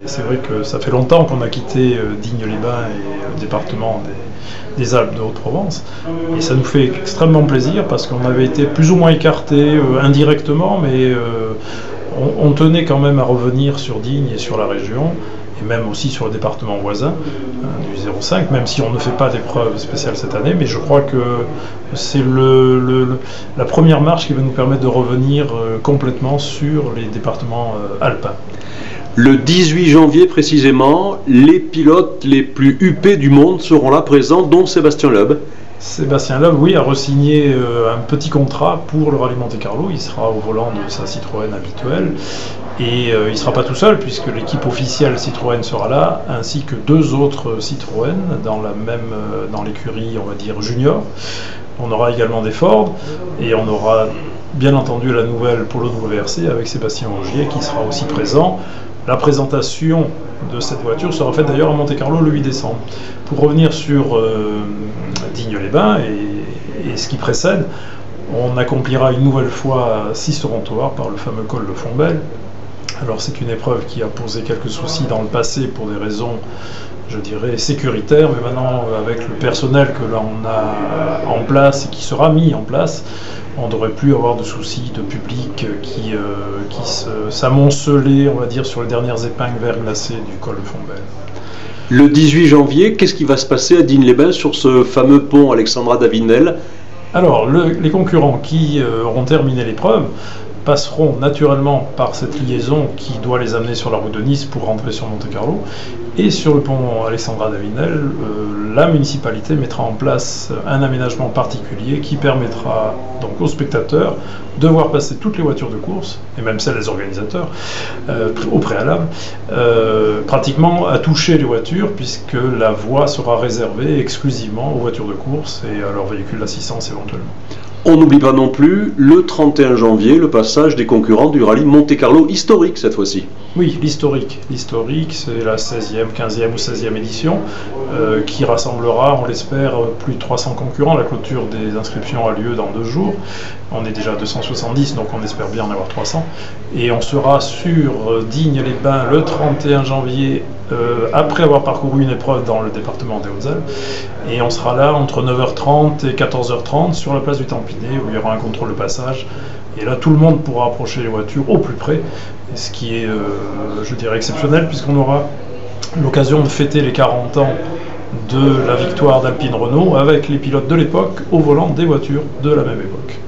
C'est vrai que ça fait longtemps qu'on a quitté Digne-les-Bains et le département des Alpes de Haute-Provence. Et ça nous fait extrêmement plaisir parce qu'on avait été plus ou moins écartés indirectement, mais on tenait quand même à revenir sur Digne et sur la région, et même aussi sur le département voisin du 05, même si on ne fait pas d'épreuve spéciale cette année. Mais je crois que c'est la première marche qui va nous permettre de revenir complètement sur les départements alpins. Le 18 janvier précisément, les pilotes les plus huppés du monde seront là présents, dont Sébastien Loeb. Sébastien Loeb, oui, a re-signé un petit contrat pour le Rallye Monte-Carlo. Il sera au volant de sa Citroën habituelle. Et il ne sera pas tout seul, puisque l'équipe officielle Citroën sera là, ainsi que deux autres Citroën dans l'écurie, on va dire, junior. On aura également des Ford, et on aura bien entendu la nouvelle Polo WRC avec Sébastien Ogier qui sera aussi présent. La présentation de cette voiture sera faite d'ailleurs à Monte-Carlo le 8 décembre. Pour revenir sur Digne-les-Bains et ce qui précède, on accomplira une nouvelle fois 6 torontoirs par le fameux col de Fontbelle. Alors c'est une épreuve qui a posé quelques soucis dans le passé pour des raisons, je dirais, sécuritaires, mais maintenant avec le personnel que l'on a en place et qui sera mis en place, on ne devrait plus avoir de soucis de public qui s'amoncelait, on va dire, sur les dernières épingles verglacées du col de Fontbelle. Le 18 janvier, qu'est-ce qui va se passer à Digne-les-Bains sur ce fameux pont Alexandra Davinel? Alors, les concurrents qui auront terminé l'épreuve passeront naturellement par cette liaison qui doit les amener sur la route de Nice pour rentrer sur Monte-Carlo. Et sur le pont Alexandra Davinel, la municipalité mettra en place un aménagement particulier qui permettra donc aux spectateurs de voir passer toutes les voitures de course, et même celles des organisateurs, au préalable, pratiquement à toucher les voitures, puisque la voie sera réservée exclusivement aux voitures de course et à leurs véhicules d'assistance éventuellement. On n'oublie pas non plus le 31 janvier, le passage des concurrents du rallye Monte-Carlo historique cette fois-ci. Oui, l'historique. L'historique, c'est la 16e, 15e ou 16e édition qui rassemblera, on l'espère, plus de 300 concurrents. La clôture des inscriptions a lieu dans 2 jours. On est déjà à 270, donc on espère bien en avoir 300. Et on sera sur Digne-les-Bains le 31 janvier, après avoir parcouru une épreuve dans le département des Hautes-Alpes. Et on sera là entre 9h30 et 14h30 sur la place du Tempinet, où il y aura un contrôle de passage. Et là, tout le monde pourra approcher les voitures au plus près, ce qui est, je dirais, exceptionnel, puisqu'on aura l'occasion de fêter les 40 ans de la victoire d'Alpine Renault avec les pilotes de l'époque au volant des voitures de la même époque.